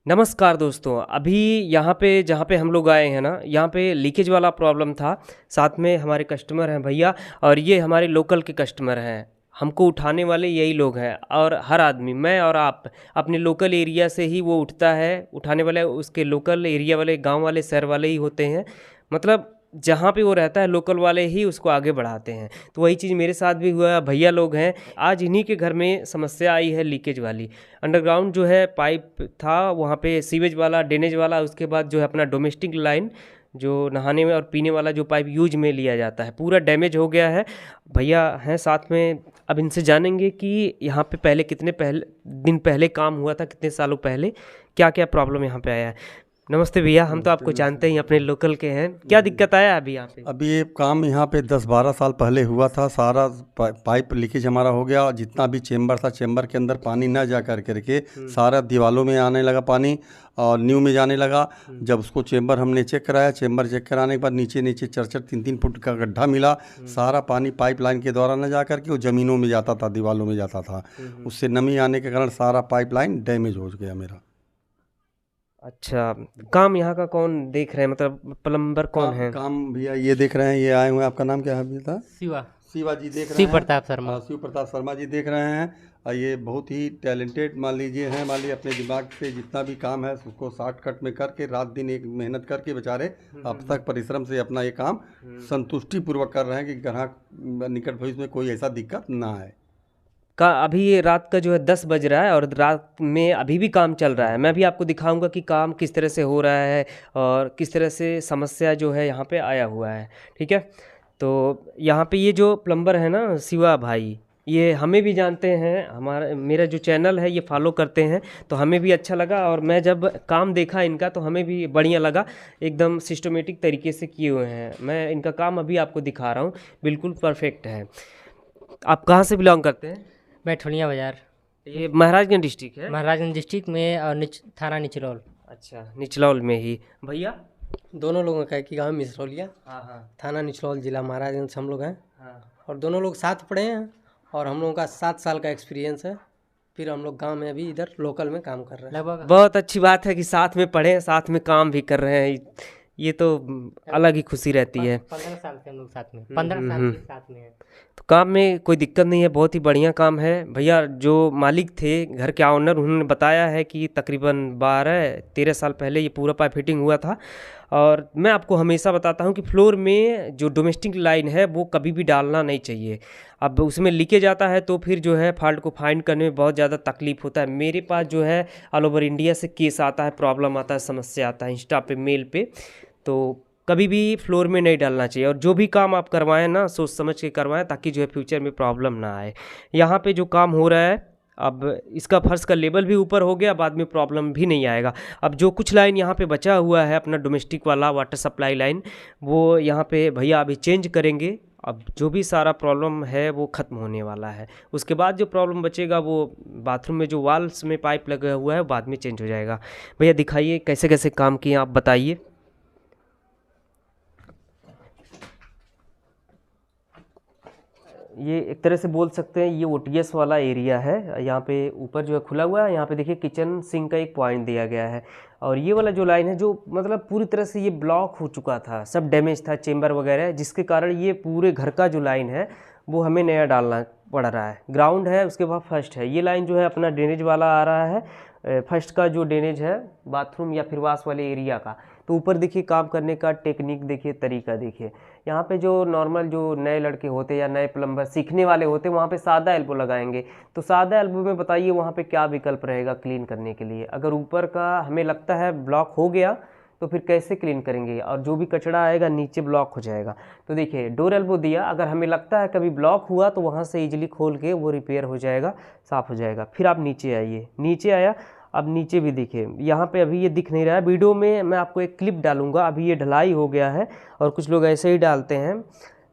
नमस्कार दोस्तों, अभी यहाँ पे जहाँ पे हम लोग आए हैं ना, यहाँ पे लीकेज वाला प्रॉब्लम था। साथ में हमारे कस्टमर हैं भैया और ये हमारे लोकल के कस्टमर हैं। हमको उठाने वाले यही लोग हैं और हर आदमी, मैं और आप, अपने लोकल एरिया से ही वो उठता है। उठाने वाले उसके लोकल एरिया वाले, गांव वाले, शहर वाले ही होते हैं। मतलब जहाँ पे वो रहता है लोकल वाले ही उसको आगे बढ़ाते हैं। तो वही चीज़ मेरे साथ भी हुआ। भैया लोग हैं, आज इन्हीं के घर में समस्या आई है लीकेज वाली। अंडरग्राउंड जो है पाइप था वहाँ पे, सीवेज वाला, ड्रेनेज वाला, उसके बाद जो है अपना डोमेस्टिक लाइन, जो नहाने में और पीने वाला जो पाइप यूज में लिया जाता है, पूरा डैमेज हो गया है। भैया हैं साथ में, अब इनसे जानेंगे कि यहाँ पे पहले दिन पहले काम हुआ था, कितने सालों पहले, क्या क्या प्रॉब्लम यहाँ पे आया है। नमस्ते भैया, हम तो नमस्ते आपको नमस्ते जानते ही, अपने नमस्ते। लोकल के हैं। क्या दिक्कत आया अभी यहाँ पे? अभी ये काम यहाँ पे 10-12 साल पहले हुआ था। सारा पाइप लीकेज हमारा हो गया और जितना भी चेंबर था, चेंबर के अंदर पानी ना जा कर करके सारा दीवालों में आने लगा पानी और न्यू में जाने लगा। जब उसको चेंबर हमने चेक कराया, चेंबर चेक कराने के बाद नीचे नीचे 4-4 3-3 फुट का गड्ढा मिला। सारा पानी पाइपलाइन के द्वारा ना जा करके वो ज़मीनों में जाता था, दीवालों में जाता था। उससे नमी आने के कारण सारा पाइपलाइन डैमेज हो गया मेरा। अच्छा, काम यहाँ का कौन देख रहे हैं, मतलब प्लम्बर कौन है? काम भैया ये देख रहे हैं, ये आए हुए हैं। आपका नाम क्या है भैया था? शिवा शिवा जी देख रहे शिव हैं। प्रताप शर्मा। शिव प्रताप शर्मा जी देख रहे हैं। और ये बहुत ही टैलेंटेड मान लीजिए हैं। मान लीजिए अपने दिमाग से जितना भी काम है उसको शॉर्टकट में करके रात दिन एक मेहनत करके बेचारे अब तक परिश्रम से अपना ये काम संतुष्टि पूर्वक कर रहे हैं कि ग्राहक निकट भविष्य में कोई ऐसा दिक्कत ना आए। का अभी ये रात का जो है 10 बज रहा है और रात में अभी भी काम चल रहा है। मैं भी आपको दिखाऊंगा कि काम किस तरह से हो रहा है और किस तरह से समस्या जो है यहाँ पे आया हुआ है। ठीक है, तो यहाँ पे ये जो प्लम्बर है ना शिवा भाई, ये हमें भी जानते हैं, हमारा मेरा जो चैनल है ये फॉलो करते हैं, तो हमें भी अच्छा लगा। और मैं जब काम देखा इनका तो हमें भी बढ़िया लगा। एकदम सिस्टमेटिक तरीके से किए हुए हैं। मैं इनका काम अभी आपको दिखा रहा हूँ, बिल्कुल परफेक्ट है। आप कहाँ से बिलोंग करते हैं? बैठुनिया बाजार, ये महाराजगंज डिस्ट्रिक्ट है। महाराजगंज डिस्ट्रिक्ट में और थाना निचरौल। अच्छा, निचलौल में ही। भैया? दोनों लोगों का एक ही गाँव मिसरौलिया, हाँ हाँ थाना निचलौल, जिला महाराजगंज हम लोग हैं। हाँ। और दोनों लोग साथ पढ़े हैं और हम लोगों का 7 साल का एक्सपीरियंस है। फिर हम लोग गांव में अभी इधर लोकल में काम कर रहे हैं। लगभग बहुत अच्छी बात है कि साथ में पढ़े हैं, साथ में काम भी कर रहे हैं। ये तो अलग ही खुशी रहती है। 15 साल से हम लोग साथ में, 15 साल के साथ में है। तो काम में कोई दिक्कत नहीं है, बहुत ही बढ़िया काम है। भैया जो मालिक थे, घर के ऑनर, उन्होंने बताया है कि तकरीबन 12-13 साल पहले ये पूरा पाइप फिटिंग हुआ था। और मैं आपको हमेशा बताता हूँ कि फ्लोर में जो डोमेस्टिक लाइन है वो कभी भी डालना नहीं चाहिए। अब उसमें लीकेज आता है तो फिर जो है फॉल्ट को फाइंड करने में बहुत ज़्यादा तकलीफ होता है। मेरे पास जो है ऑल ओवर इंडिया से केस आता है, प्रॉब्लम आता है, समस्या आता है इंस्टा पे, मेल पे। तो कभी भी फ्लोर में नहीं डालना चाहिए। और जो भी काम आप करवाएं ना, सोच समझ के करवाएं, ताकि जो है फ्यूचर में प्रॉब्लम ना आए। यहाँ पे जो काम हो रहा है, अब इसका फर्श का लेवल भी ऊपर हो गया, बाद में प्रॉब्लम भी नहीं आएगा। अब जो कुछ लाइन यहाँ पे बचा हुआ है अपना डोमेस्टिक वाला वाटर सप्लाई लाइन, वो यहाँ पे भैया अभी चेंज करेंगे। अब जो भी सारा प्रॉब्लम है वो ख़त्म होने वाला है। उसके बाद जो प्रॉब्लम बचेगा वो बाथरूम में जो वाल्स में पाइप लगा हुआ है वो बाद में चेंज हो जाएगा। भैया दिखाइए कैसे कैसे काम किए आप, बताइए। ये एक तरह से बोल सकते हैं ये ओटीएस वाला एरिया है। यहाँ पे ऊपर जो है खुला हुआ है, यहाँ पे देखिए किचन सिंक का एक पॉइंट दिया गया है। और ये वाला जो लाइन है जो मतलब पूरी तरह से ये ब्लॉक हो चुका था, सब डैमेज था, चेम्बर वगैरह, जिसके कारण ये पूरे घर का जो लाइन है वो हमें नया डालना पड़ रहा है। ग्राउंड है, उसके बाद फर्स्ट है। ये लाइन जो है अपना ड्रेनेज वाला आ रहा है, फर्स्ट का जो ड्रेनेज है बाथरूम या फिर वाश वाले एरिया का। तो ऊपर देखिए काम करने का टेक्निक देखिए, तरीका देखिए। यहाँ पे जो नॉर्मल जो नए लड़के होते या नए प्लम्बर सीखने वाले होते, वहाँ पे सादा एल्बो लगाएंगे। तो सादा एल्बो में बताइए वहाँ पे क्या विकल्प रहेगा क्लीन करने के लिए। अगर ऊपर का हमें लगता है ब्लॉक हो गया तो फिर कैसे क्लीन करेंगे, और जो भी कचरा आएगा नीचे ब्लॉक हो जाएगा। तो देखिए डोर एल्बो दिया, अगर हमें लगता है कभी ब्लॉक हुआ तो वहाँ से इजीली खोल के वो रिपेयर हो जाएगा, साफ़ हो जाएगा। फिर आप नीचे आइए, नीचे आया, अब नीचे भी देखिए, यहाँ पे अभी ये दिख नहीं रहा है, वीडियो में मैं आपको एक क्लिप डालूंगा। अभी ये ढलाई हो गया है और कुछ लोग ऐसे ही डालते हैं,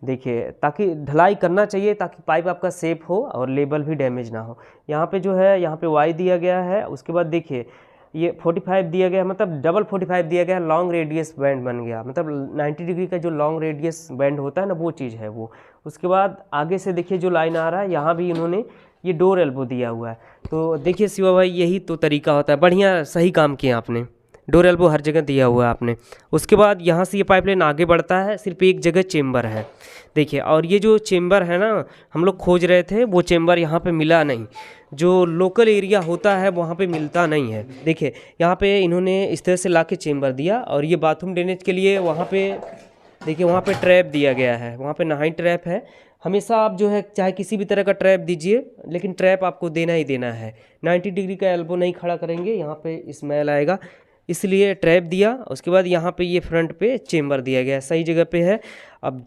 देखिए, ताकि ढलाई करना चाहिए ताकि पाइप आपका सेफ हो और लेबल भी डैमेज ना हो। यहाँ पे जो है, यहाँ पे वाई दिया गया है। उसके बाद देखिए ये 45 दिया गया है, मतलब डबल 45 दिया गया है, लॉन्ग रेडियस बैंड बन गया, मतलब 90 डिग्री का जो लॉन्ग रेडियस बैंड होता है ना, वो चीज़ है वो। उसके बाद आगे से देखिए जो लाइन आ रहा है, यहाँ भी इन्होंने ये डोर एल्बो दिया हुआ है। तो देखिए शिवा भाई, यही तो तरीका होता है। बढ़िया सही काम किया आपने, डोर एल्बो हर जगह दिया हुआ है आपने। उसके बाद यहाँ से ये पाइपलाइन आगे बढ़ता है, सिर्फ एक जगह चेम्बर है देखिए। और ये जो चेम्बर है ना, हम लोग खोज रहे थे, वो चेम्बर यहाँ पे मिला नहीं। जो लोकल एरिया होता है वहाँ पे मिलता नहीं है। देखिए यहाँ पे इन्होंने इस तरह से ला के चेम्बर दिया, और ये बाथरूम ड्रेनेज के लिए वहाँ पे देखिए वहाँ पे ट्रैप दिया गया है, वहाँ पे नहाई ट्रैप है। हमेशा आप जो है चाहे किसी भी तरह का ट्रैप दीजिए, लेकिन ट्रैप आपको देना ही देना है। 90 डिग्री का एल्बो नहीं खड़ा करेंगे, यहाँ पे स्मेल आएगा, इसलिए ट्रैप दिया। उसके बाद यहाँ पे ये फ्रंट पे चेम्बर दिया गया है, सही जगह पे है। अब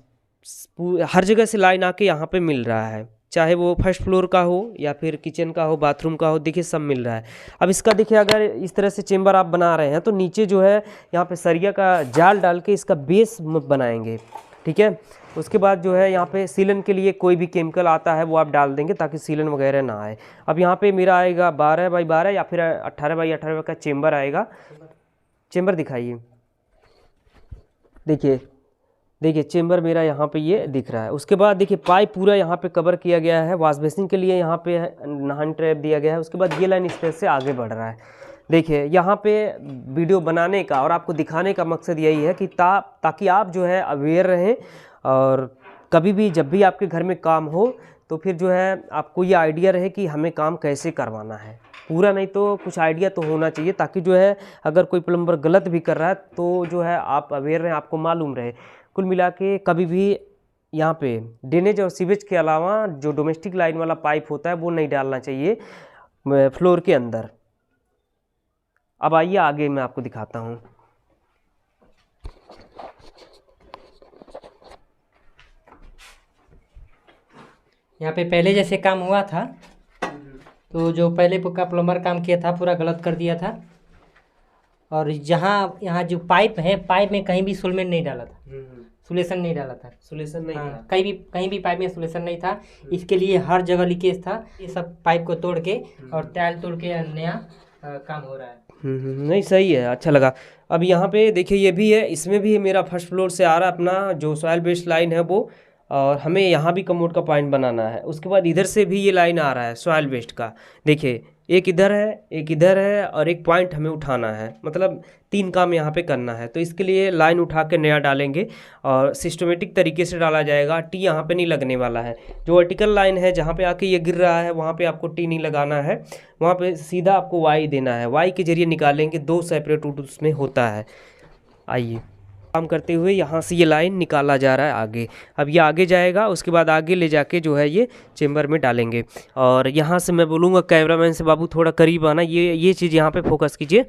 हर जगह से लाइन आके यहाँ पे मिल रहा है, चाहे वो फर्स्ट फ्लोर का हो या फिर किचन का हो, बाथरूम का हो, देखिए सब मिल रहा है। अब इसका देखिए, अगर इस तरह से चेम्बर आप बना रहे हैं तो नीचे जो है यहाँ पे सरिया का जाल डाल के इसका बेस बनाएंगे, ठीक है। उसके बाद जो है यहाँ पे सीलन के लिए कोई भी केमिकल आता है वो आप डाल देंगे ताकि सीलन वगैरह ना आए। अब यहाँ पे मेरा आएगा 12 बाई 12 या फिर 18 बाई 18 का चेम्बर आएगा। चेम्बर दिखाइए, देखिए चेम्बर मेरा यहाँ पे ये दिख रहा है। उसके बाद देखिए पाइप पूरा यहाँ पे कवर किया गया है, वॉश बेसिन के लिए यहाँ पे नहान ट्रैप दिया गया है। उसके बाद ये लाइन इस तरह से आगे बढ़ रहा है। देखिए यहाँ पे वीडियो बनाने का और आपको दिखाने का मकसद यही है कि ताकि आप जो है अवेयर रहें, और कभी भी जब भी आपके घर में काम हो तो फिर जो है आपको ये आइडिया रहे कि हमें काम कैसे करवाना है। पूरा नहीं तो कुछ आइडिया तो होना चाहिए, ताकि जो है अगर कोई प्लम्बर गलत भी कर रहा है तो जो है आप अवेयर रहें, आपको मालूम रहे। कुल मिला के कभी भी यहाँ पे ड्रेनेज और सीवेज के अलावा जो डोमेस्टिक लाइन वाला पाइप होता है वो नहीं डालना चाहिए फ्लोर के अंदर। अब आइए आगे मैं आपको दिखाता हूँ। यहाँ पे पहले जैसे काम हुआ था, तो जो पहले का प्लम्बर काम किया था पूरा गलत कर दिया था। और यहाँ जो पाइप है, पाइप में कहीं भी सोलमेंट नहीं डाला था, सोल्यूशन नहीं डाला था, सोल्यूशन नहीं था, कहीं भी पाइप में सोल्यूशन नहीं था। इसके लिए हर जगह लीकेज था। ये सब पाइप को तोड़ के और टाइल तोड़ के नया काम हो रहा है। नहीं सही है, अच्छा लगा। अब यहाँ पे देखिए ये भी है, इसमें भी मेरा फर्स्ट फ्लोर से आ रहा है अपना जो सॉयल बेस्ड लाइन है वो, और हमें यहाँ भी कमोड का पॉइंट बनाना है। उसके बाद इधर से भी ये लाइन आ रहा है सॉयल बेस्ड का। देखिए एक इधर है, एक इधर है, और एक पॉइंट हमें उठाना है, मतलब 3 काम यहाँ पे करना है। तो इसके लिए लाइन उठा के नया डालेंगे और सिस्टमेटिक तरीके से डाला जाएगा। टी यहाँ पे नहीं लगने वाला है। जो वर्टिकल लाइन है जहाँ पे आके ये गिर रहा है वहाँ पे आपको टी नहीं लगाना है, वहाँ पे सीधा आपको वाई देना है। वाई के जरिए निकालेंगे, 2 सेपरेट रूट उसमें होता है। आइए काम करते हुए यहाँ से ये लाइन निकाला जा रहा है आगे। अब ये आगे जाएगा, उसके बाद आगे ले जाके जो है ये चेम्बर में डालेंगे। और यहाँ से मैं बोलूँगा कैमरामैन से, बाबू थोड़ा करीब आना, ये चीज़ यहाँ पे फोकस कीजिए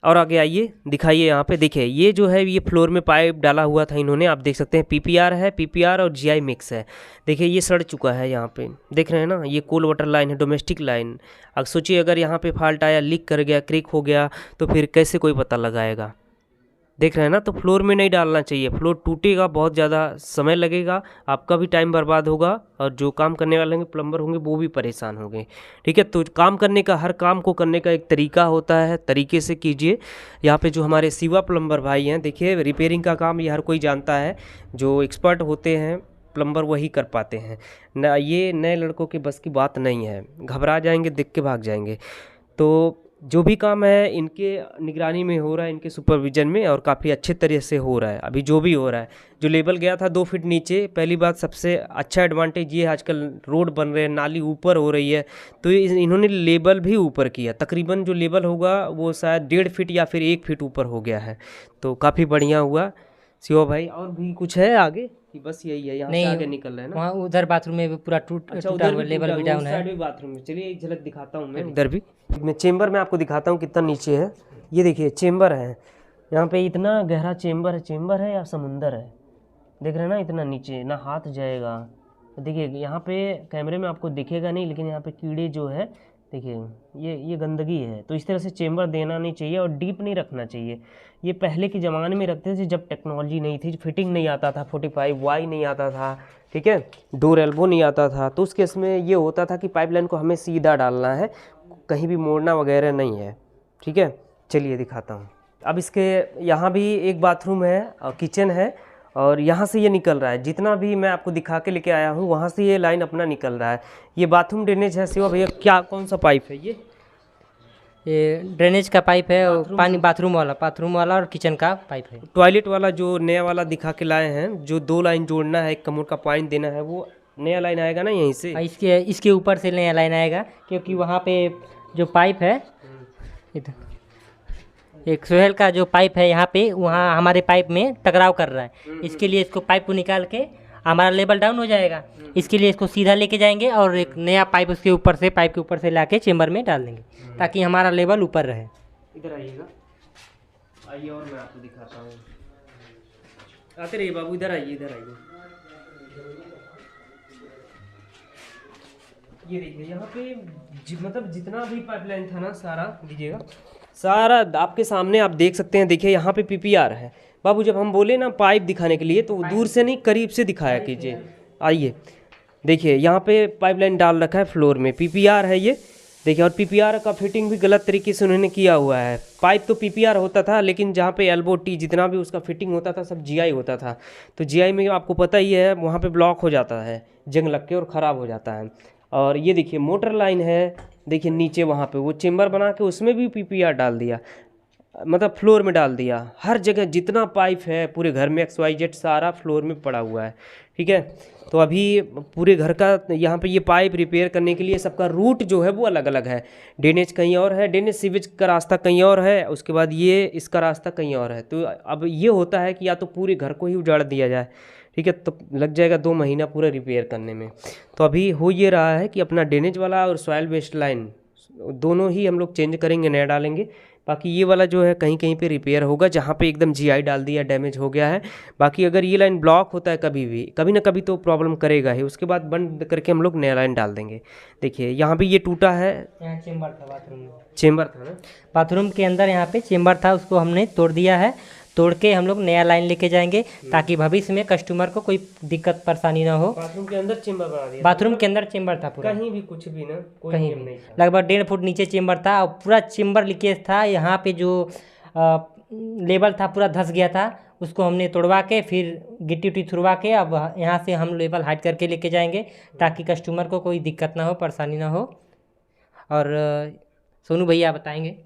और आगे आइए, दिखाइए। यहाँ पे देखिए ये जो है ये फ्लोर में पाइप डाला हुआ था इन्होंने, आप देख सकते हैं PPR है, PPR और GI मिक्स है। देखिए ये सड़ चुका है, यहाँ पे देख रहे हैं ना, ये कोल वाटर लाइन है, डोमेस्टिक लाइन। अब सोचिए अगर यहाँ पे फॉल्ट आया, लीक कर गया, क्रेक हो गया, तो फिर कैसे कोई पता लगाएगा। देख रहे हैं ना, तो फ्लोर में नहीं डालना चाहिए, फ्लोर टूटेगा, बहुत ज़्यादा समय लगेगा, आपका भी टाइम बर्बाद होगा, और जो काम करने वाले होंगे प्लम्बर होंगे वो भी परेशान होंगे। ठीक है, तो काम करने का, हर काम को करने का एक तरीका होता है, तरीके से कीजिए। यहाँ पे जो हमारे शिवा प्लम्बर भाई हैं, देखिए रिपेयरिंग का काम ये हर कोई जानता है, जो एक्सपर्ट होते हैं प्लम्बर वही कर पाते हैं ना, ये नए लड़कों के बस की बात नहीं है, घबरा जाएंगे, देख के भाग जाएंगे। तो जो भी काम है इनके निगरानी में हो रहा है, इनके सुपरविजन में, और काफ़ी अच्छे तरह से हो रहा है। अभी जो भी हो रहा है, जो लेवल गया था 2 फीट नीचे, पहली बात सबसे अच्छा एडवांटेज ये, आजकल रोड बन रहे हैं, नाली ऊपर हो रही है, तो इन्होंने लेवल भी ऊपर किया। तकरीबन जो लेवल होगा वो शायद 1.5 फीट या फिर 1 फीट ऊपर हो गया है, तो काफ़ी बढ़िया हुआ। शिवा भाई और भी कुछ है आगे कि बस यही है, यहाँ से आगे निकल रहे हैं ना? वहाँ उधर बाथरूम में भी पूरा टूटा हुआ, लेवल भी डाउन है। भी बाथरूम में, चलिए एक झलक दिखाता हूँ मैं उधर भी। मैं चेम्बर में आपको दिखाता हूँ कितना नीचे है। ये देखिए चेम्बर है, यहाँ पे इतना गहरा चेम्बर है या समुंदर है, देख रहे हैं ना, इतना नीचे, ना हाथ जाएगा। देखिए यहाँ पे कैमरे में आपको दिखेगा नहीं, लेकिन यहाँ पे कीड़े जो है देखिए ये गंदगी है। तो इस तरह से चेम्बर देना नहीं चाहिए और डीप नहीं रखना चाहिए। ये पहले के ज़माने में रखते थे जब टेक्नोलॉजी नहीं थी, फिटिंग नहीं आता था, 45 वाई नहीं आता था, ठीक है, डोर एल्बो नहीं आता था। तो उस केस में ये होता था कि पाइपलाइन को हमें सीधा डालना है, कहीं भी मोड़ना वगैरह नहीं है। ठीक है, चलिए दिखाता हूँ। अब इसके यहाँ भी एक बाथरूम है और किचन है, और यहाँ से ये निकल रहा है, जितना भी मैं आपको दिखा के लेके आया हूँ वहाँ से ये लाइन अपना निकल रहा है। ये बाथरूम ड्रेनेज है शिवा भैया, क्या कौन सा पाइप है ये ड्रेनेज का पाइप है और पानी बाथरूम वाला और किचन का पाइप है। टॉयलेट वाला जो नया वाला दिखा के लाए हैं, जो 2 लाइन जोड़ना है, एक कमोड का पॉइंट देना है, वो नया लाइन आएगा ना यहीं से? इसके ऊपर से नया लाइन आएगा, क्योंकि वहाँ पे जो पाइप है इधर एक सोहेल का जो पाइप है यहाँ पे, वहाँ हमारे पाइप में टकराव कर रहा है। इसके लिए इसको पाइप को निकाल के हमारा लेवल डाउन हो जाएगा, इसके लिए इसको सीधा लेके जाएंगे और एक नया पाइप उसके ऊपर से पाइप के ऊपर से लाके चेम्बर में डाल देंगे ताकि हमारा लेवल ऊपर रहे। इधर आइएगा, आइए और मैं आपको दिखाता हूँ। आते रहिए बाबू, इधर आइए, इधर आइए। ये देखिए यहाँ पे मतलब जितना भी पाइपलाइन था ना सारा, दीजिएगा, सारा आपके सामने आप देख सकते हैं। देखिए यहाँ पे पीपीआर है बाबू। जब हम बोले ना पाइप दिखाने के लिए तो दूर से नहीं करीब से दिखाया कीजिए। आइए देखिए यहाँ पे पाइपलाइन डाल रखा है फ्लोर में, पीपीआर है ये देखिए। और पीपीआर का फिटिंग भी गलत तरीके से उन्होंने किया हुआ है। पाइप तो पीपीआर होता था, लेकिन जहाँ पे एल्बो टी जितना भी उसका फिटिंग होता था सब जीआई होता था। तो जीआई में आपको पता ही है वहाँ पे ब्लॉक हो जाता है, जंग लग के, और ख़राब हो जाता है। और ये देखिए मोटर लाइन है, देखिए नीचे वहाँ पे वो चेम्बर बना के उसमें भी पीपीआर डाल दिया, मतलब फ्लोर में डाल दिया। हर जगह जितना पाइप है पूरे घर में XYZ सारा फ्लोर में पड़ा हुआ है, ठीक है। तो अभी पूरे घर का यहाँ पे ये पाइप रिपेयर करने के लिए सबका रूट जो है वो अलग अलग है। ड्रेनेज कहीं और है, ड्रेनेज सीवेज का रास्ता कहीं और है, उसके बाद ये इसका रास्ता कहीं और है। तो अब ये होता है कि या तो पूरे घर को ही उजाड़ दिया जाए, ठीक है, तो लग जाएगा 2 महीना पूरा रिपेयर करने में। तो अभी हो ये रहा है कि अपना ड्रेनेज वाला और सॉइल वेस्ट लाइन दोनों ही हम लोग चेंज करेंगे, नया डालेंगे। बाकी ये वाला जो है कहीं कहीं पे रिपेयर होगा, जहाँ पे एकदम जीआई डाल दिया, डैमेज हो गया है। बाकी अगर ये लाइन ब्लॉक होता है कभी ना कभी तो प्रॉब्लम करेगा ही, उसके बाद बंद करके हम लोग नया लाइन डाल देंगे। देखिए यहाँ भी ये टूटा है, यहाँ चेम्बर था बाथरूम में, चेम्बर था ना, बाथरूम के अंदर यहाँ पे चेम्बर था, उसको हमने तोड़ दिया है। तोड़ के हम लोग नया लाइन लेके जाएंगे ताकि भविष्य में कस्टमर को कोई दिक्कत परेशानी ना हो। बाथरूम के अंदर चेम्बर बना दिया, बाथरूम के अंदर चेम्बर था पूरा, कहीं भी कुछ भी ना, कोई कहीं नियम भी नहीं था। लगभग 1.5 फुट नीचे चेम्बर था और पूरा चेम्बर लीकेज था। यहाँ पे जो लेवल था पूरा धंस गया था, उसको हमने तोड़वा के फिर गिट्टी उट्टी छुड़वा के अब यहाँ से हम लेवल हाइट करके लेके जाएंगे ताकि कस्टमर को कोई दिक्कत ना हो, परेशानी ना हो। और सोनू भैया बताएंगे।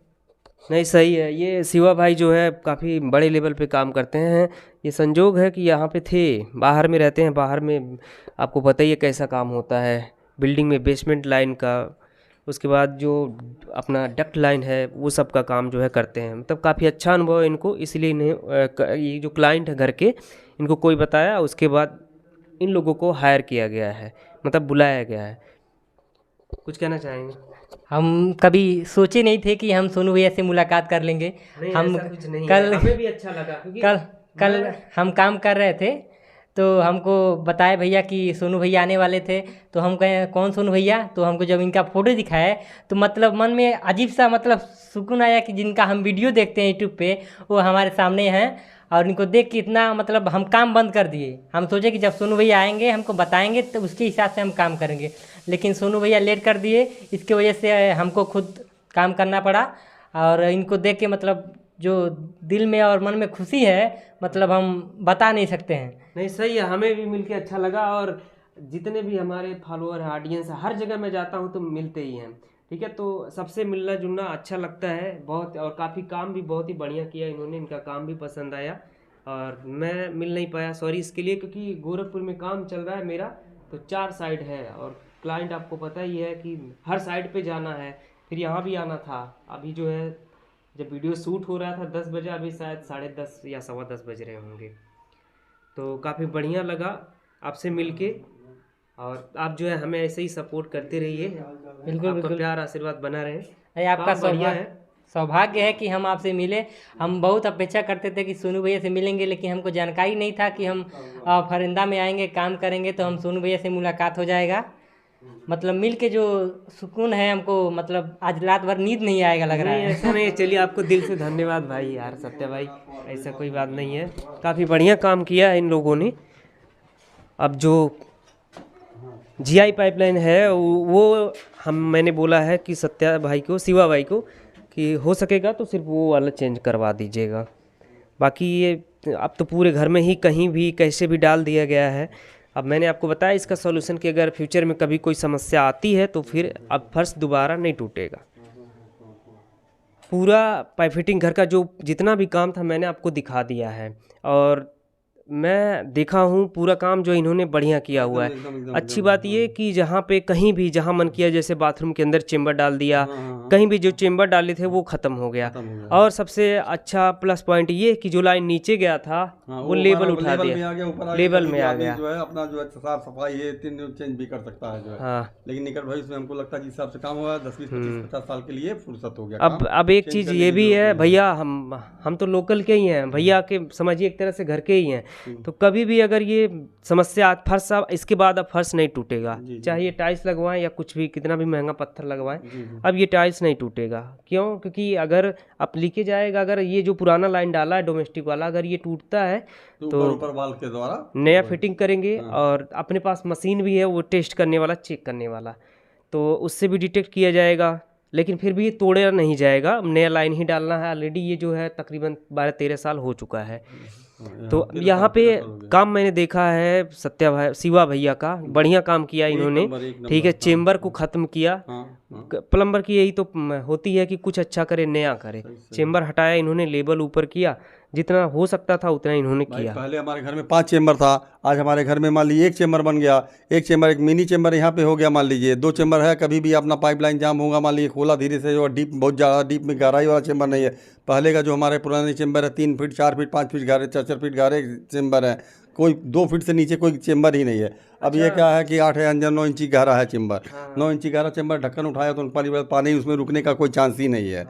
नहीं सही है, ये शिवा भाई जो है काफ़ी बड़े लेवल पे काम करते हैं। ये संजोग है कि यहाँ पे थे, बाहर में रहते हैं, बाहर में आपको पता ही है कैसा काम होता है, बिल्डिंग में बेसमेंट लाइन का, उसके बाद जो अपना डक्ट लाइन है वो सब का काम जो है करते हैं। मतलब काफ़ी अच्छा अनुभव है इनको, इसलिए इन्हें ये जो क्लाइंट है घर के, इनको कोई बताया, उसके बाद इन लोगों को हायर किया गया है, मतलब बुलाया गया है। कुछ कहना चाहेंगे? हम कभी सोचे नहीं थे कि हम सोनू भैया से मुलाकात कर लेंगे। नहीं, हम ऐसा कुछ नहीं कल है, हमें भी अच्छा लगा क्योंकि कल हम काम कर रहे थे तो हमको बताया भैया कि सोनू भैया आने वाले थे, तो हम कहे कौन सोनू भैया, तो हमको जब इनका फ़ोटो दिखाया तो मतलब मन में अजीब सा मतलब सुकून आया कि जिनका हम वीडियो देखते हैं यूट्यूब पे वो हमारे सामने हैं। और इनको देख के इतना मतलब हम काम बंद कर दिए। हम सोचे कि जब सोनू भैया आएंगे हमको बताएंगे तो उसके हिसाब से हम काम करेंगे, लेकिन सोनू भैया लेट कर दिए, इसके वजह से हमको खुद काम करना पड़ा। और इनको देख के मतलब जो दिल में और मन में खुशी है, मतलब हम बता नहीं सकते हैं। नहीं सही है, हमें भी मिलके अच्छा लगा। और जितने भी हमारे फॉलोअर हैं, ऑडियंस है, हर जगह मैं जाता हूँ तो मिलते ही हैं, ठीक है। तो सबसे मिलना जुलना अच्छा लगता है बहुत। और काफ़ी काम भी बहुत ही बढ़िया किया इन्होंने, इनका काम भी पसंद आया। और मैं मिल नहीं पाया, सॉरी इसके लिए, क्योंकि गोरखपुर में काम चल रहा है मेरा, तो 4 साइड है और क्लाइंट आपको पता ही है कि हर साइड पे जाना है, फिर यहाँ भी आना था। अभी जो है जब वीडियो शूट हो रहा था 10 बजे, अभी शायद 10:30 या 10:15 बज रहे होंगे। तो काफ़ी बढ़िया लगा आपसे मिलके, और आप जो है हमें ऐसे ही सपोर्ट करते रहिए। बिल्कुल आपका बिल्कुल, प्यार आशीर्वाद बना रहे। अरे आपका काम बढ़िया है। सौभाग्य है कि हम आपसे मिले। हम बहुत अपेक्षा करते थे कि सोनू भैया से मिलेंगे, लेकिन हमको जानकारी नहीं था कि हम फरिंदा में आएंगे, काम करेंगे तो हम सोनू भैया से मुलाकात हो जाएगा। मतलब मिल के जो सुकून है हमको, मतलब आज रात भर नींद नहीं आएगा लग रहा नहीं है। ऐसा नहीं, चलिए आपको दिल से धन्यवाद भाई, यार सत्य भाई, ऐसा कोई बात नहीं है। काफ़ी बढ़िया काम किया है इन लोगों ने। अब जो जीआई पाइपलाइन है वो मैंने बोला है कि सत्या भाई को, शिवा भाई को, कि हो सकेगा तो सिर्फ वो वाला चेंज करवा दीजिएगा। बाकी ये अब तो पूरे घर में ही कहीं भी कैसे भी डाल दिया गया है। अब मैंने आपको बताया इसका सॉल्यूशन कि अगर फ्यूचर में कभी कोई समस्या आती है तो फिर अब फर्श दोबारा नहीं टूटेगा। पूरा पाइप फिटिंग घर का जो जितना भी काम था मैंने आपको दिखा दिया है, और मैं देखा हूँ पूरा काम जो इन्होंने बढ़िया किया हुआ है। अच्छी बात ये कि जहाँ पे कहीं भी जहाँ मन किया, जैसे बाथरूम के अंदर चेम्बर डाल दिया, कहीं भी जो चेम्बर डाले थे वो ख़त्म हो गया। और सबसे अच्छा प्लस पॉइंट ये कि जो लाइन नीचे गया था वो लेवल उठा दिया, लेवल में आ गया। जो है अपना जो है साफ सफाई है 3 चेंज भी कर सकता है जो है। हाँ, लेकिन निकट भविष्य में हमको लगता है जिस हिसाब से काम हुआ है 10 20 25 50 साल के लिए फुर्सत हो गया। अब एक चीज़ ये भी है भैया, हम तो लोकल के ही हैं भैया, के समझिए एक तरह से घर के ही हैं। तो कभी भी अगर ये समस्या फर्श, अब इसके बाद अब फर्श नहीं टूटेगा, चाहे ये टाइल्स लगवाएं या कुछ भी, कितना भी महंगा पत्थर लगवाएं, अब ये टाइल्स नहीं टूटेगा। क्यों? क्योंकि अगर अब लीकेज आएगा, अगर ये जो पुराना लाइन डाला है डोमेस्टिक वाला, अगर ये टूटता है तो ऊपर वाल के द्वारा नया फिटिंग करेंगे। और अपने पास मशीन भी है वो टेस्ट करने वाला, चेक करने वाला, तो उससे भी डिटेक्ट किया जाएगा। लेकिन फिर भी ये तोड़े नहीं जाएगा, नया लाइन ही डालना है। ऑलरेडी ये जो है तकरीबन 12-13 साल हो चुका है। तो यहाँ पे काम मैंने देखा है सत्या भाई, शिवा भैया का बढ़िया काम किया इन्होंने। ठीक है, चेम्बर को ख़त्म किया। प्लम्बर की यही तो होती है कि कुछ अच्छा करे, नया करे। चेम्बर हटाया इन्होंने, लेबल ऊपर किया, जितना हो सकता था उतना इन्होंने किया। पहले हमारे घर में 5 चेम्बर था, आज हमारे घर में मान लीजिए 1 चेम्बर बन गया। एक चेम्बर, एक मिनी चेम्बर यहाँ पे हो गया, मान लीजिए 2 चेम्बर है। कभी भी अपना पाइपलाइन जाम होगा, मान लीजिए खोला धीरे से, जो डीप बहुत ज़्यादा डीप में गहराई वाला चेम्बर नहीं है। पहले का जो हमारे पुराने चेम्बर है 3 फीट 4 फीट 5 फीट गहरे, 4 फीट गहरे चेम्बर है, कोई 2 फीट से नीचे कोई चेम्बर ही नहीं है। अब ये क्या है कि 8 है अंजन 9 इंची गहरा है चेम्बर। 9 इंची गहरा चेम्बर, ढक्कन उठाया तो पानी उसमें रुकने का कोई चांस ही नहीं है।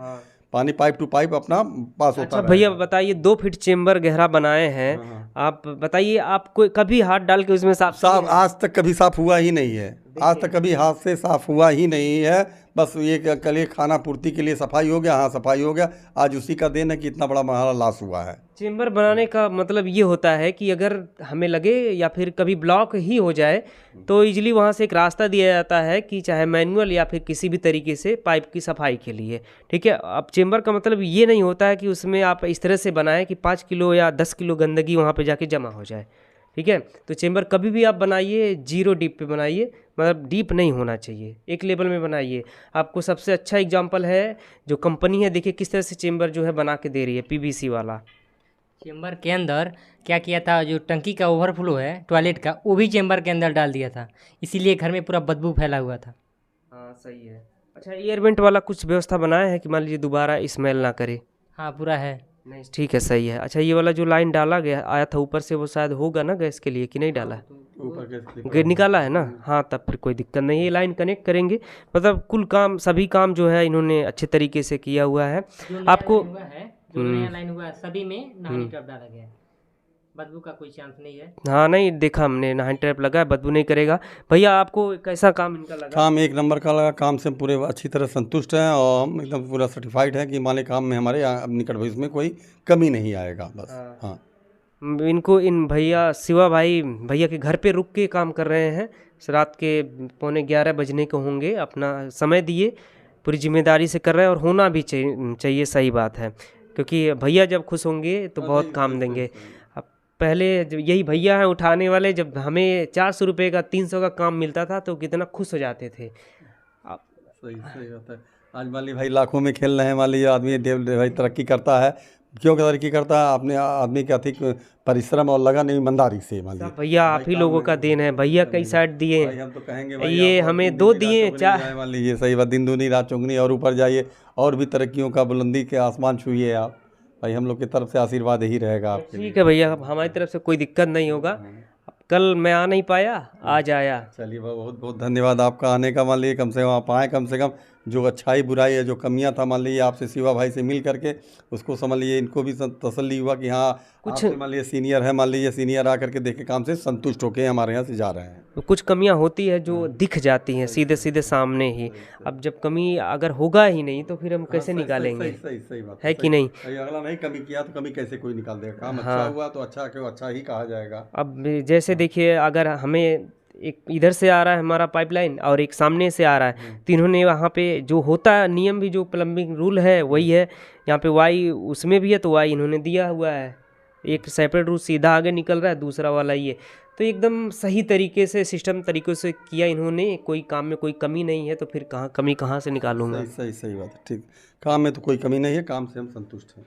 पानी पाइप टू पाइप अपना पास होता है। भैया बताइए, 2 फीट चेम्बर गहरा बनाए हैं, आप बताइए, आप कोई कभी हाथ डाल के उसमें साफ आज तक कभी साफ हुआ ही नहीं है। आज तक कभी हाथ से साफ हुआ ही नहीं है। बस ये कल ये खाना पूर्ति के लिए सफाई हो गया, हाँ सफाई हो गया। आज उसी का देन है कि इतना बड़ा हमारा लॉस हुआ है। चेम्बर बनाने का मतलब ये होता है कि अगर हमें लगे या फिर कभी ब्लॉक ही हो जाए तो इजीली वहाँ से एक रास्ता दिया जाता है कि चाहे मैनुअल या फिर किसी भी तरीके से पाइप की सफाई के लिए। ठीक है, अब चेम्बर का मतलब ये नहीं होता है कि उसमें आप इस तरह से बनाएं कि 5 किलो या 10 किलो गंदगी वहाँ पे जाके जमा हो जाए। ठीक है, तो चेम्बर कभी भी आप बनाइए 0 डीप पे बनाइए, मतलब डीप नहीं होना चाहिए, एक लेवल में बनाइए। आपको सबसे अच्छा एग्जांपल है जो कंपनी है, देखिए किस तरह से चेम्बर जो है बना के दे रही है, पीवीसी वाला। चेम्बर के अंदर क्या किया था, जो टंकी का ओवरफ्लो है टॉयलेट का, वो भी चेम्बर के अंदर डाल दिया था, इसीलिए घर में पूरा बदबू फैला हुआ था। हाँ सही है। अच्छा, एयर वेंट वाला कुछ व्यवस्था बनाया है कि मान लीजिए दोबारा स्मेल ना करे? हाँ पूरा है। नहीं ठीक है, सही है। अच्छा, ये वाला जो लाइन डाला गया आया था ऊपर से, वो शायद होगा ना गैस के लिए कि नहीं डाला है? ऊपर निकाला है ना? हाँ, तब फिर कोई दिक्कत नहीं है, ये लाइन कनेक्ट करेंगे। मतलब कुल काम, सभी काम जो है इन्होंने अच्छे तरीके से किया हुआ है। आपको जो नया लाइन हुआ है सभी में नहानी ट्रैप डाला गया है, बदबू का कोई चांस नहीं है। हाँ नहीं, देखा हमने, नहानी ट्रैप लगा है, बदबू नहीं करेगा। भैया आपको कैसा काम इनका लगा? काम 1 नंबर का लगा, काम से पूरे अच्छी तरह संतुष्ट हैं और हम एकदम पूरा सर्टिफाइड है कि माने काम में हमारे निकट भविष्य में कोई कमी नहीं आएगा। बस हाँ। इनको, इन भैया शिवा भाई भैया के घर पे रुक के काम कर रहे हैं। रात के 11:15 बजने को होंगे, अपना समय दिए, पूरी जिम्मेदारी से कर रहे हैं, और होना भी चाहिए। सही बात है, क्योंकि भैया जब खुश होंगे तो बहुत काम देंगे। अब पहले जब यही भैया हैं उठाने वाले, जब हमें 400 रुपये का 300 का काम मिलता था तो कितना खुश हो जाते थे। सही बात है। आज मान लीजिए भाई लाखों में खेल रहे हैं, मान लीजिए आदमी भाई तरक्की करता है, क्यों तरक्की करता है? अपने आदमी के अधिक परिश्रम और लगन ईमानदारी से। मान लीजिए भैया आप ही लोगों का देन है, भैया कई साइड दिए हैं, हम तो कहेंगे ये हमें 2 दिए, 4। मान लीजिए सही बात, दिन दूनी रात चौगुनी, और ऊपर जाइए और भी तरक्कियों का बुलंदी के आसमान छूइए आप। भाई हम लोग की तरफ से आशीर्वाद ही रहेगा आपके लिए। ठीक है भैया, हमारी तरफ से कोई दिक्कत नहीं होगा। कल मैं आ नहीं पाया, आज आया। चलिए बहुत बहुत धन्यवाद आपका आने का। मान लीजिए कम से कम आप आएँ, कम से कम जो अच्छाई बुराई है, जो कमियां था, मान लीजिए आपसे शिवा भाई से मिल करके उसको समझ लीजिए, इनको भी तसल्ली हुआ कि हाँ कुछ मान लीजिए सीनियर है, मान लीजिए सीनियर आकर के देखे काम से संतुष्ट होकर हमारे यहाँ से जा रहे हैं। कुछ कमियां होती है जो दिख जाती हैं सीधे सीधे सामने ही। अब जब कमी अगर होगा ही नहीं तो फिर हम कैसे निकालेंगे? सही बात है कि नहीं? अगला नहीं कमी किया तो कमी कैसे कोई निकाल देगा? काम अच्छा हुआ तो अच्छा क्यों अच्छा ही कहा जाएगा। अब जैसे देखिए, अगर हमें एक इधर से आ रहा है हमारा पाइपलाइन और एक सामने से आ रहा है, तो इन्होंने वहाँ पे जो होता है नियम भी, जो प्लम्बिंग रूल है वही है। यहाँ पे वाई उसमें भी है तो वाई इन्होंने दिया हुआ है, एक सेपरेट रूट सीधा आगे निकल रहा है, दूसरा वाला ये। तो एकदम सही तरीके से सिस्टम तरीके से किया इन्होंने, कोई काम में कोई कमी नहीं है, तो फिर कहाँ से निकालूंगा। सही बात है, ठीक। काम में तो कोई कमी नहीं है, काम से हम संतुष्ट हैं।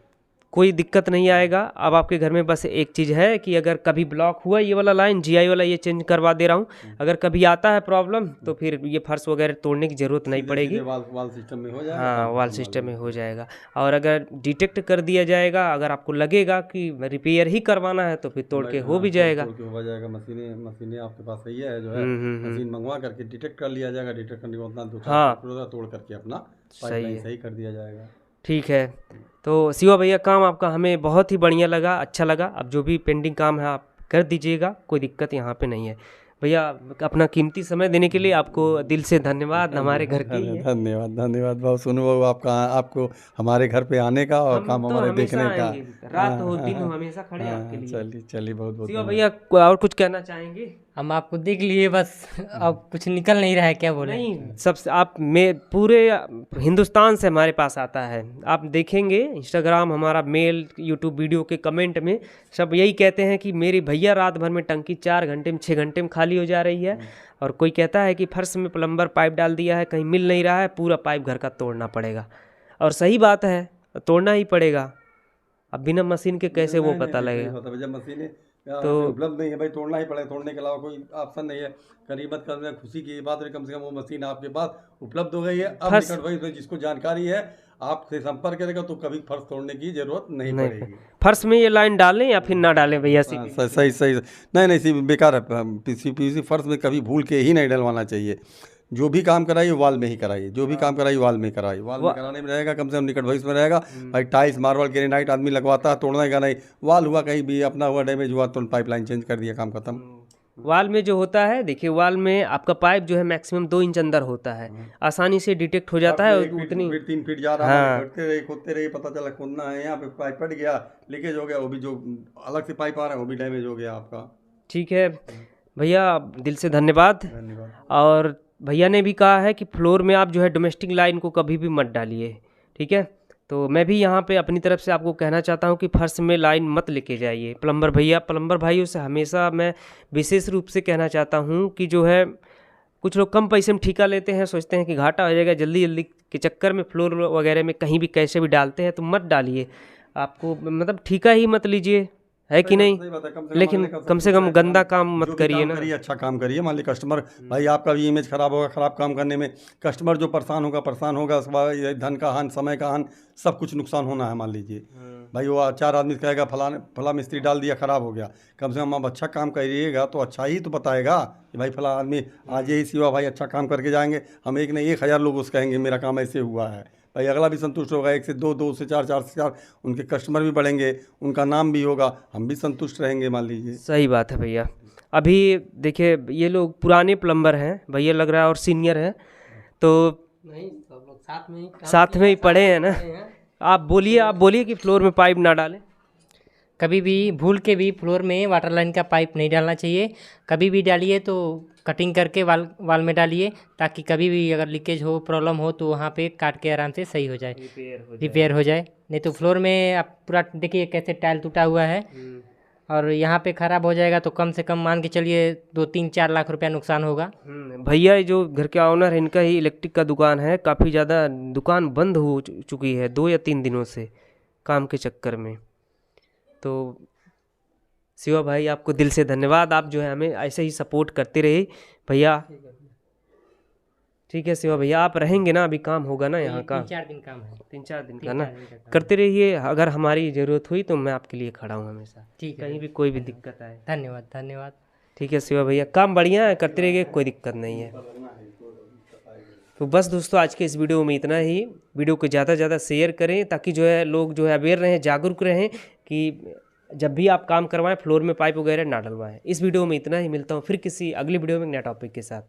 कोई दिक्कत नहीं आएगा। अब आपके घर में बस एक चीज़ है कि अगर कभी ब्लॉक हुआ ये वाला लाइन, जीआई वाला ये चेंज करवा दे रहा हूँ, अगर कभी आता है प्रॉब्लम तो फिर ये फर्श वगैरह तोड़ने की ज़रूरत नहीं पड़ेगी। वाल सिस्टम में हो जाएगा। हाँ, वाल सिस्टम में हो जाएगा। और अगर डिटेक्ट कर दिया जाएगा, अगर आपको लगेगा कि रिपेयर ही करवाना है तो फिर तोड़ के हो भी जाएगा। मशीनें आपके पास सही है, जो है मशीन मंगवा करके डिटेक्ट कर लिया जाएगा। डिटेक्ट करने के बाद हाँ, तोड़ करके अपना सही सही कर दिया जाएगा। ठीक है। तो शिवा भैया काम आपका हमें बहुत ही बढ़िया लगा, अच्छा लगा। अब जो भी पेंडिंग काम है आप कर दीजिएगा, कोई दिक्कत यहाँ पे नहीं है। भैया अपना कीमती समय देने के लिए आपको दिल से धन्यवाद। हमारे घर की धन्यवाद बहुत सुनो आपको हमारे घर पे आने का और काम तो हमारे हमेशा देखने का। आएंगे, रात हो दिन हो हमेशा खड़े हैं आपके लिए। चलिए बहुत शिवा भैया और कुछ कहना चाहेंगे? हम आपको देख लिए बस, अब कुछ निकल नहीं रहा है, क्या बोले। नहीं, सबसे आप में पूरे हिंदुस्तान से हमारे पास आता है। आप देखेंगे इंस्टाग्राम, हमारा मेल, यूट्यूब वीडियो के कमेंट में सब यही कहते हैं कि मेरी भैया रात भर में टंकी 4 घंटे में 6 घंटे में खाली हो जा रही है। और कोई कहता है कि फर्श में प्लम्बर पाइप डाल दिया है, कहीं मिल नहीं रहा है, पूरा पाइप घर का तोड़ना पड़ेगा। और सही बात है, तोड़ना ही पड़ेगा। अब बिना मशीन के कैसे वो पता लगेगा? तो उपलब्ध नहीं है भाई, तोड़ना ही पड़ेगा। तोड़ने के अलावा कोई ऑप्शन नहीं है। गरीबत करने खुशी की बात है, कम से कम वो मशीन आपके पास उपलब्ध हो गई है। अब निकट भाई जिसको जानकारी है आपसे संपर्क करेगा तो कभी फर्श तोड़ने की जरूरत नहीं पड़ेगी। फर्श में ये लाइन डालें या फिर ना डालें भैया? सही नहीं बेकार है। पीवीसी फर्श में कभी भूल के ही नहीं डलवाना चाहिए। जो भी काम कराइए वाल में ही कराइए, जो भी काम कराइए वाल में कराइए। वाल में कराने में रहेगा, कम से कम निकट भविष्य में रहेगा। भाई टाइल्स मार्बल ग्रेनाइट आदमी लगवाता है, तोड़ने का नहीं। वाल हुआ कहीं भी अपना हुआ डैमेज हुआ तो पाइपलाइन चेंज कर दिया, काम खत्म। वाल में जो होता है, देखिए वाल में आपका पाइप जो है मैक्सिमम 2 इंच अंदर होता है, आसानी से डिटेक्ट हो जाता है। उतनी 3 फीट जा रहा है, खोदते रहे पता चला खोदना है, यहाँ पे पाइप फट गया, लीकेज हो गया, वो भी जो अलग से पाइप आ रहा है वो भी डैमेज हो गया आपका। ठीक है भैया, दिल से धन्यवाद। और भैया ने भी कहा है कि फ्लोर में आप जो है डोमेस्टिक लाइन को कभी भी मत डालिए, ठीक है। तो मैं भी यहाँ पे अपनी तरफ से आपको कहना चाहता हूँ कि फर्श में लाइन मत लेके जाइए। प्लम्बर भाइयों से हमेशा मैं विशेष रूप से कहना चाहता हूँ कि जो है कुछ लोग कम पैसे में ठेका लेते हैं, सोचते हैं कि घाटा हो जाएगा, जल्दी जल्दी के चक्कर में फ्लोर वगैरह में कहीं भी कैसे भी डालते हैं, तो मत डालिए। आपको मतलब ठेका ही मत लीजिए, है कि नहीं? लेकिन कम से कम गंदा काम मत करिए ना। अच्छा काम करिए। मान लीजिए कस्टमर भाई आपका भी इमेज खराब होगा, खराब काम करने में कस्टमर जो परेशान होगा, धन का हानि, समय का हानि, सब कुछ नुकसान होना है। मान लीजिए भाई वो 4 आदमी कहेगा फला मिस्त्री डाल दिया, खराब हो गया। कम से कम आप अच्छा काम करिएगा तो अच्छा ही तो बताएगा कि भाई फला आदमी आज यही शिवा भाई अच्छा काम करके जाएंगे। हम 1 नहीं 1000 लोग उसको कहेंगे मेरा काम ऐसे हुआ है, भाई अगला भी संतुष्ट होगा। 1 से 2, 2 से 4, 4 से 4 उनके कस्टमर भी बढ़ेंगे, उनका नाम भी होगा, हम भी संतुष्ट रहेंगे। मान लीजिए सही बात है भैया। अभी देखिए ये लोग पुराने प्लम्बर हैं भैया लग रहा है, और सीनियर हैं, तो नहीं सब लोग साथ में ही पढ़े हैं ना। आप बोलिए कि फ्लोर में पाइप ना डालें। कभी भी भूल के भी फ्लोर में वाटर लाइन का पाइप नहीं डालना चाहिए। कभी भी डालिए तो कटिंग करके वाल में डालिए, ताकि कभी भी अगर लीकेज हो, प्रॉब्लम हो तो वहाँ पे काट के आराम से सही हो जाए, रिपेयर हो जाए। नहीं तो फ्लोर में आप पूरा देखिए कैसे टाइल टूटा हुआ है, और यहाँ पे ख़राब हो जाएगा तो कम से कम मान के चलिए 2-3-4 लाख रुपया नुकसान होगा। भैया जो घर के ऑनर है, इनका ही इलेक्ट्रिक का दुकान है, काफ़ी ज़्यादा दुकान बंद हो चुकी है 2 या 3 दिनों से काम के चक्कर में। तो शिवा भाई आपको दिल से धन्यवाद, आप जो है हमें ऐसे ही सपोर्ट करते रहे भैया। ठीक है शिवा भैया, आप रहेंगे ना, अभी काम होगा ना यहाँ का? 3-4 दिन काम है, 3-4 दिन का ना, करते रहिए। अगर हमारी ज़रूरत हुई तो मैं आपके लिए खड़ा हूँ हमेशा, ठीक है, कहीं भी कोई भी दिक्कत आए। धन्यवाद। ठीक है शिवा भैया, काम बढ़िया है, करते रहिए, कोई दिक्कत नहीं है। तो बस दोस्तों आज के इस वीडियो में इतना ही। वीडियो को ज़्यादा से ज़्यादा शेयर करें, ताकि जो है लोग जो है अवेयर रहें, जागरूक रहें कि जब भी आप काम करवाएं फ्लोर में पाइप वगैरह ना डलवाएं। इस वीडियो में इतना ही, मिलता हूँ फिर किसी अगली वीडियो में नया टॉपिक के साथ।